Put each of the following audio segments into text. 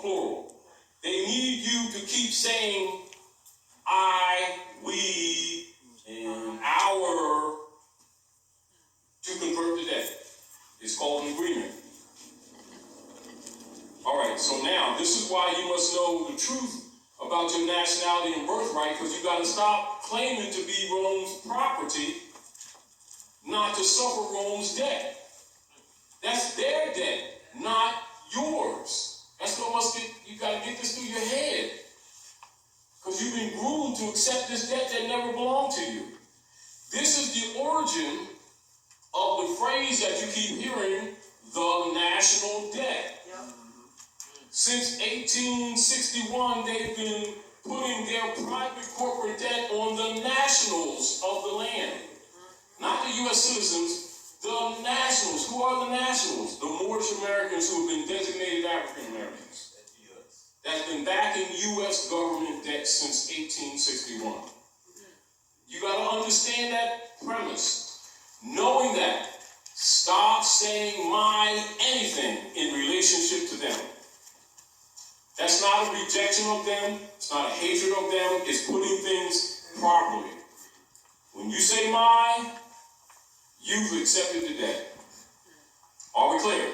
plural. They need you to keep saying I, we, and our to convert the debt. It's called an agreement. All right, so now this is why you must know the truth about your nationality and birthright, because you got to stop claiming to be Rome's property, not to suffer Rome's debt. That's their debt, not yours. That's what you got to get this through your head. Because you've been groomed to accept this debt that never belonged to you. This is the origin of the phrase that you keep hearing, the national debt. Since 1861, they've been putting their private corporate debt on the nationals of the land. Not the U.S. citizens, the nationals. Who are the nationals? The Moorish Americans who have been designated African Americans. That's been backing U.S. government debt since 1861. You got to understand that premise. Knowing that, stop saying my anything in relationship to them. That's not a rejection of them. It's not a hatred of them. It's putting things properly. When you say my, you've accepted the debt. Are we clear?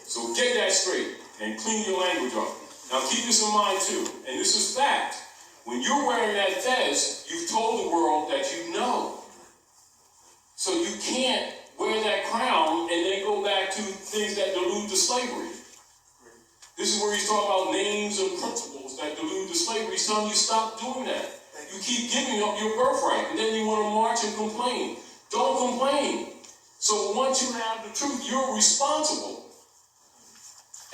So get that straight and clean your language up. Now keep this in mind too, and this is fact. When you're wearing that fez, you've told the world that you know. So you can't wear that crown and then go back to things that delude to slavery. This is where he's talking about names and principles that delude to slavery. He's telling you stop doing that. You keep giving up your birthright, and then you want to march and complain. Don't complain. So once you have the truth, you're responsible.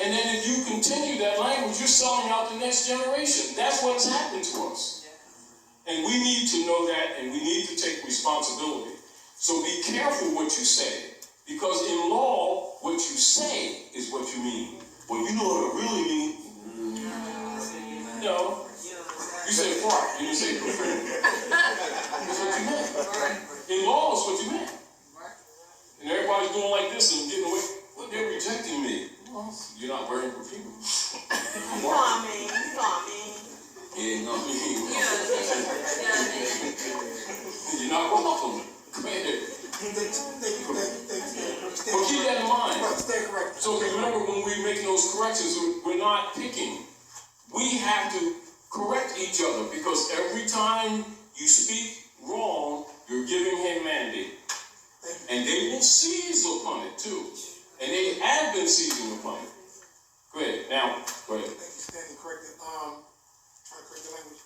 And then if you continue that language, you're selling out the next generation. That's what's happened to us. And we need to know that, and we need to take responsibility. So be careful what you say, because in law, what you say is what you mean. Well, you know what I really mean. No. You say part, and you say prefer. That's what you meant. In law, it's what you meant. And everybody's going like this and getting away. Well, they're rejecting me. Well, you're not wearing perfume. You know what I mean. Yeah, you know what I mean. You're not welcome. Come ahead. But keep that in mind. So remember, when we're making those corrections, we're not picking. We have to correct each other, because every time you speak wrong, you're giving him mandate. And they will seize upon it too. And they have been seizing upon it. Go ahead. Now, go ahead. Thank you, Stanley. Corrected. Trying to correct the language.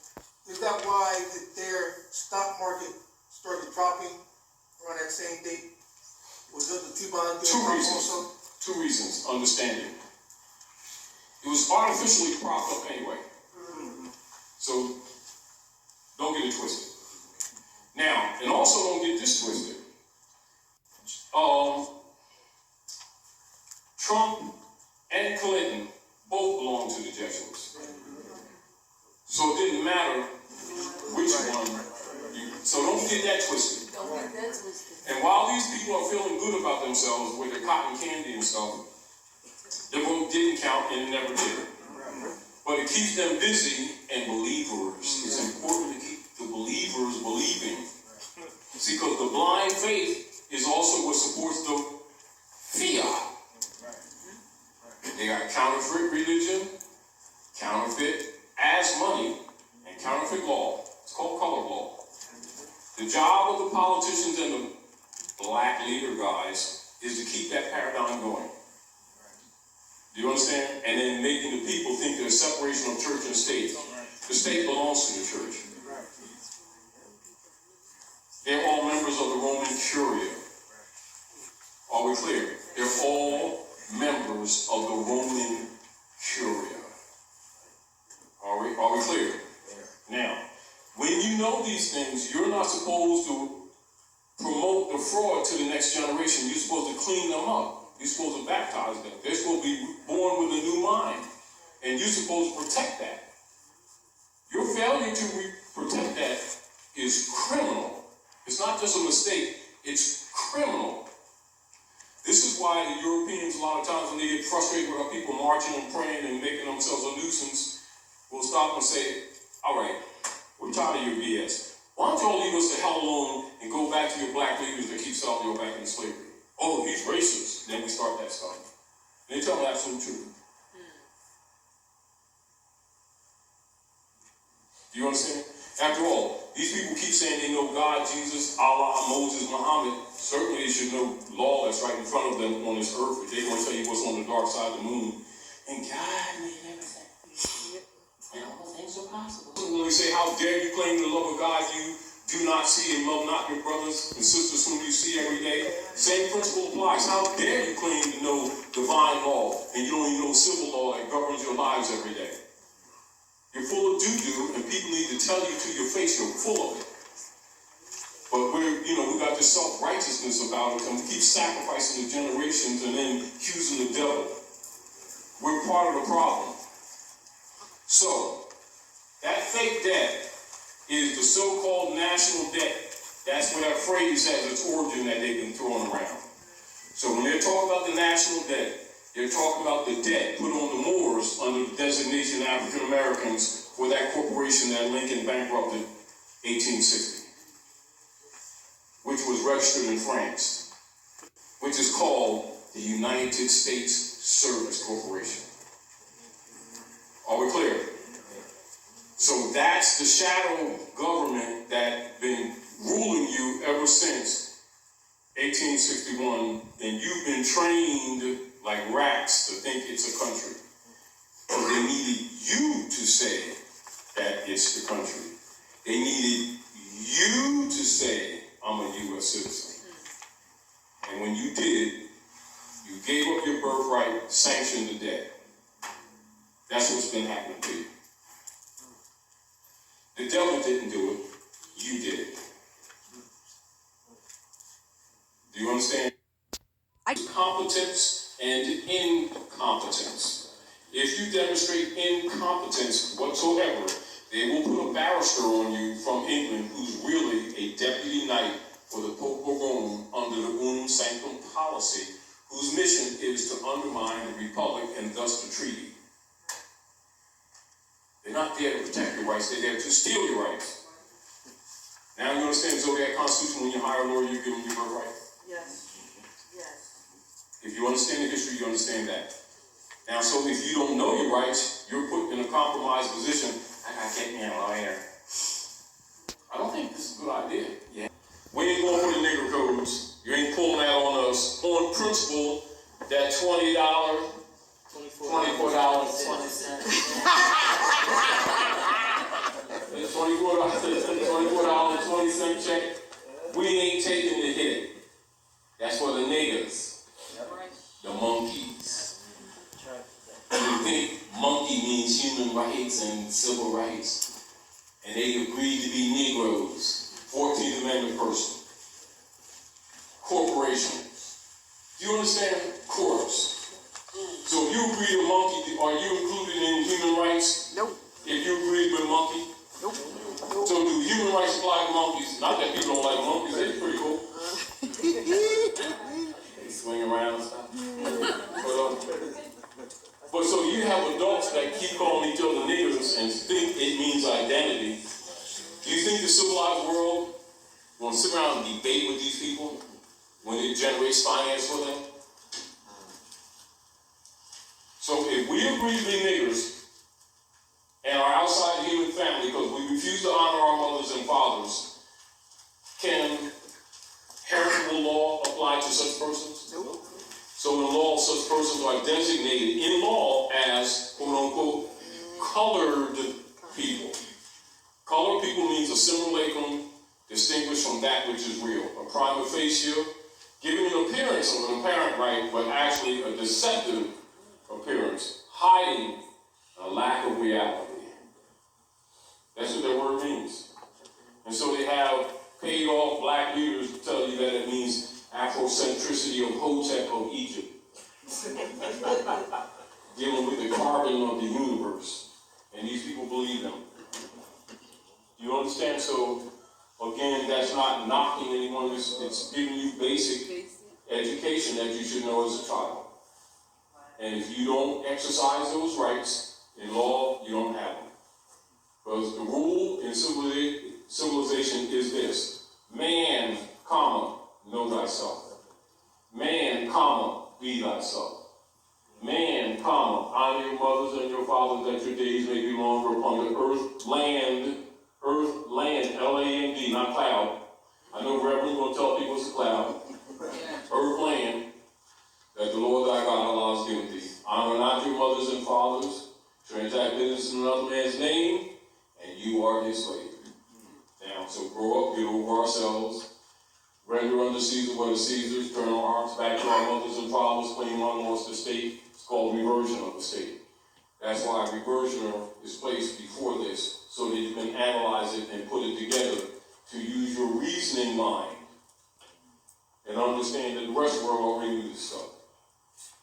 Is that why their stock market started dropping around that same date? Was it the T-bond thing? Two reasons. Also? Two reasons. Understanding. It was artificially propped up anyway. So don't get it twisted. Now, and also don't get this twisted. Trump and Clinton both belong to the Jesuits. So it didn't matter which one. So don't get that twisted. And while these people are feeling good about themselves with their cotton candy and stuff, their vote didn't count and it never did. But it keeps them busy and believers. It's important to keep the believers believing. See, because the blind faith is also what supports the fiat. They got counterfeit religion, counterfeit as money, and counterfeit law. It's called color law. The job of the politicians and the black leader guys is to keep that paradigm going. Do you understand? And then making the people think there's separation of church and state. The state belongs to the church. They're all members of the Roman Curia. Are we clear? They're all members of the Roman Curia. Are we clear? Now, when you know these things, you're not supposed to promote the fraud to the next generation. You're supposed to clean them up. You're supposed to baptize them. They're supposed to be born with a new mind. And you're supposed to protect that. Your failure to protect that is criminal. It's not just a mistake, it's criminal. This is why the Europeans, a lot of times when they get frustrated with our people marching and praying and making themselves a nuisance, will stop and say, all right, we're tired of your BS. Why don't y'all leave us the hell alone and go back to your black leaders that keep South York back in slavery? Oh, he's racist. Then we start that stuff. And they tell the absolute truth. Do you understand? After all, these people keep saying they know God, Jesus, Allah, Moses, Muhammad. Certainly they should know law that's right in front of them on this earth. If they're going to tell you what's on the dark side of the moon. And God made everything. And all things are possible. When we say, how dare you claim the love of God you do not see and love not your brothers and sisters whom you see every day? Same principle applies. How dare you claim to know divine law and you don't even know civil law that governs your lives every day? You're full of doo-doo, and people need to tell you to your face you're full of it. But we got this self-righteousness about it, and we keep sacrificing the generations and then accusing the devil. We're part of the problem. So, that fake debt is the so-called national debt. That's where that phrase has its origin that they've been throwing around. So when they're talking about the national debt, they're talking about the debt put on the Moors under the designation of African Americans for that corporation that Lincoln bankrupted 1860, which was registered in France, which is called the United States Service Corporation. Are we clear? So that's the shadow government that's been ruling you ever since 1861, and you've been trained like rats to think it's a country. But they needed you to say that it's the country. They needed you to say, I'm a U.S. citizen. And when you did, you gave up your birthright, sanctioned the debt. That's what's been happening to you. The devil didn't do it. You did it. Do you understand? Competence and incompetence. If you demonstrate incompetence whatsoever, they will put a barrister on you from England who's really a deputy knight for the Pope of Rome under the Sanctum policy, whose mission is to undermine the Republic and thus the treaty. They're not there to protect your rights, they're there to steal your rights. Now you understand the Zodiac Constitution, when you hire a lawyer, you give them your birthright. Yes. Yes. If you understand the history, you understand that. Now, so if you don't know your rights, you're put in a compromised position. I gotta get me a lawyer. I don't think this is a good idea. Yeah. We ain't going for the nigger codes. You ain't pulling that on us. On principle, that $20, $24.20. $24.20 check. We ain't taking the hit. That's for the niggas. The monkeys. You think monkey means human rights and civil rights. And they agreed to be Negroes. 14th Amendment person. Corporations. Do you understand? Corps. So if you agree to monkey, are you included in human rights? Nope. If you agree with monkey? Nope. So do human rights apply to monkeys? Not that people don't like monkeys, they're pretty cool. They swing around and stuff. But so you have adults that keep calling each other niggers and think it means identity. Do you think the civilized world will sit around and debate with these people when it generates finance for them? So if we agree to be niggers and are outside the human family because we refuse to honor our mothers and fathers, can heritable law apply to such persons? Nope. So in law, such persons are designated in law as, quote unquote, colored people. Colored people means a simulacrum distinguished from that which is real. A prima facie, giving an appearance of an apparent right, but actually a deceptive appearance, hiding a lack of reality. That's what their word means. And so they have paid off black leaders to tell you that it means Afrocentricity of Hotep of Egypt. Dealing with the carbon of the universe. And these people believe them. You understand? So, again, that's not knocking anyone. It's giving you basic education that you should know as a child. And if you don't exercise those rights in law, you don't have them. Because the rule in civilization is this: man, comma, know thyself. Man, comma, be thyself. Man, comma, honor your mothers and your fathers, that your days may be longer upon the earth, land, L-A-N-D, not cloud. I know Reverend's going to tell people it's a cloud. Earth, land, that the Lord thy God Allah has given thee. Honor not your mothers and fathers, transact business in another man's name, and you are his slave. Now, so grow up, get over ourselves, render unto Caesar what is Caesar's, turn our hearts back to our mothers and fathers, claim unlost estate. It's called reversion of estate. That's why reversioner is placed before this, so that you can analyze it and put it together to use your reasoning mind and understand that the rest of the world already knew this stuff.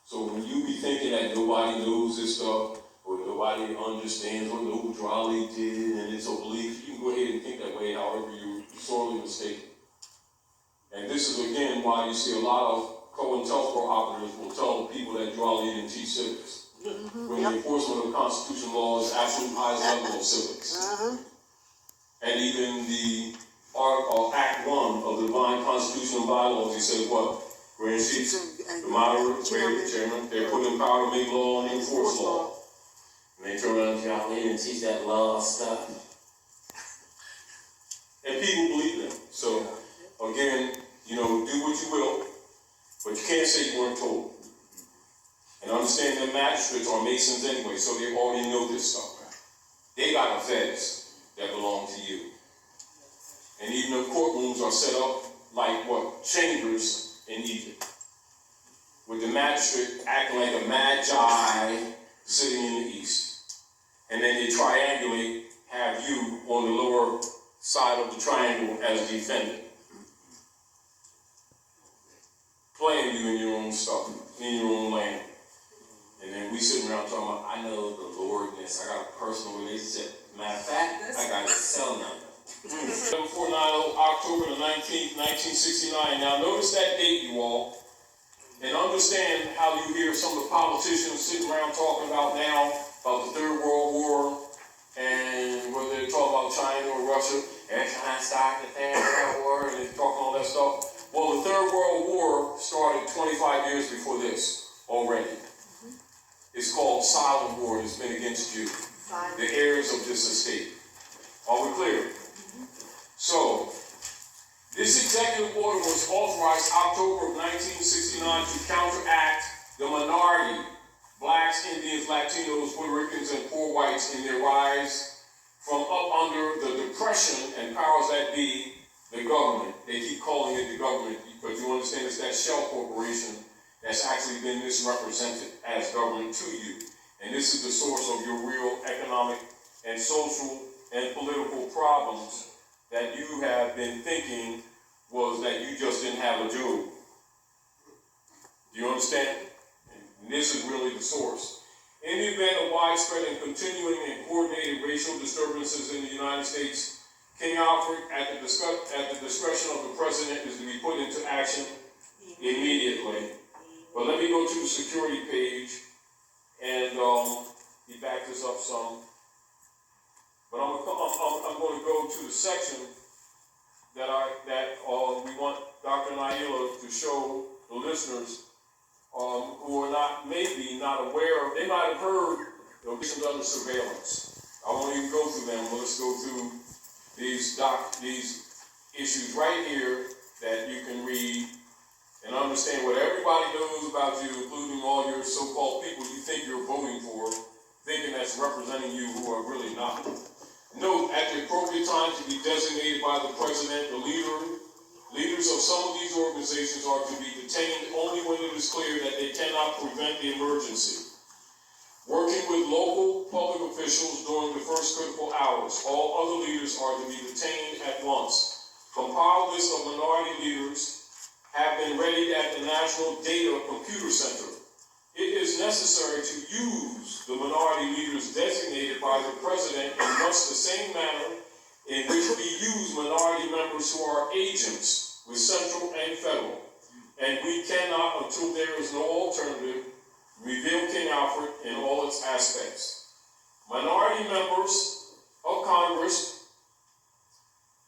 So when you be thinking that nobody knows this stuff, or nobody understands what Noble Drawley did, and it's a belief, you can go ahead and think that way, however you're sorely mistaken. And this is again why you see a lot of COINTELPRO operatives will tell people that Drawley didn't teach civics. When the enforcement of the Constitution law is absolute highest level of civics. And even the Act 1 of the Divine Constitutional Bylaws, he says what? Grand Chiefs, the moderator, chairman, they're put in power to make law and enforce law. And they turn around and say, I didn't teach that law stuff. And people believe them. So, again, do what you will, but you can't say you weren't told. And understand that magistrates are Masons anyway, so they already know this stuff. They got a feds that belong to you. And even the courtrooms are set up like what? Chambers in Egypt. With the magistrate acting like a magi sitting in the east. And then they triangulate, have you on the lower side of the triangle as defendant. Playing you in your own stuff, in your own land. And then we sitting around talking about, I know the Lordness, I got a personal relationship. Matter of fact, I got his cell number. 749, October the 19th, 1969. Now notice that date, you all, and understand how you hear some of the politicians sitting around talking about now, about the Third World War, and whether they're talking about China or Russia, and China started the Third World War, and they're talking all that stuff. Well, the Third World War started 25 years before this already. It's called silent war. It's been against you, the heirs of this estate. Are we clear? So, this executive order was authorized October of 1969 to counteract the minority, blacks, Indians, Latinos, Puerto Ricans, and poor whites in their rise from up under the depression and powers that be, the government. They keep calling it the government, but you understand it's that shell corporation that's actually been misrepresented as government to you. And this is the source of your real economic and social and political problems that you have been thinking was that you just didn't have a job. Do you understand? And this is really the source. In the event of widespread and continuing and coordinated racial disturbances in the United States, King Alfred, at the discretion of the president, is to be put into action immediately. But let me go to the security page, and he backed this up some. But I'm going to go to the section that we want Dr. Naila to show the listeners who are maybe not aware. They might have heard the victims under surveillance. I won't even go through them, but let's go through these issues right here that you can read and understand what everybody knows about you, including all your so-called people you think you're voting for, thinking that's representing you who are really not. Note, at the appropriate time to be designated by the president, the leaders of some of these organizations are to be detained only when it is clear that they cannot prevent the emergency. Working with local public officials during the first critical hours, all other leaders are to be detained at once. Compiled list of minority leaders have been readied at the National Data Computer Center. It is necessary to use the minority leaders designated by the president in much the same manner in which we use minority members who are agents with central and federal. and we cannot, until there is no alternative, reveal King Alfred in all its aspects. Minority members of Congress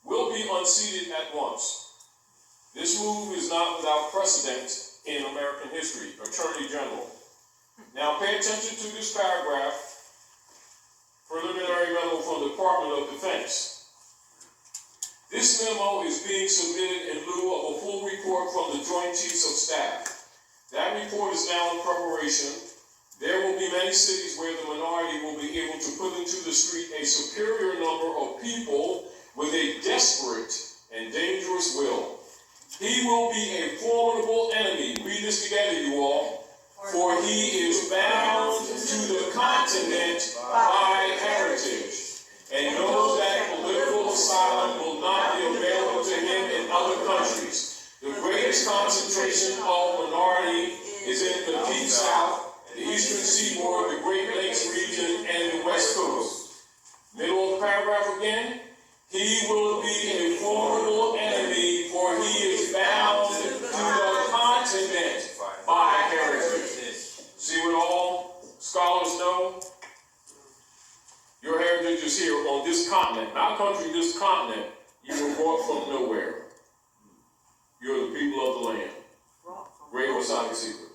will be unseated at once. This move is not without precedent in American history. Attorney General. Now pay attention to this paragraph, preliminary memo from the Department of Defense. This memo is being submitted in lieu of a full report from the Joint Chiefs of Staff. That report is now in preparation. There will be many cities where the minority will be able to put into the street a superior number of people with a desperate and dangerous will. He will be a formidable enemy. Read this together, you all. For he is bound to the continent by heritage, and knows that political asylum will not be available to him in other countries. The greatest concentration of minority is in the Deep South, the Eastern Seaboard, the Great Lakes region, and the West Coast. Middle of the paragraph again. He will be a formidable enemy, for he is bound to the continent by heritage. See what all scholars know? Your heritage is here on this continent. Our country, this continent. You were brought from nowhere. You're the people of the land. Great Masonic secret.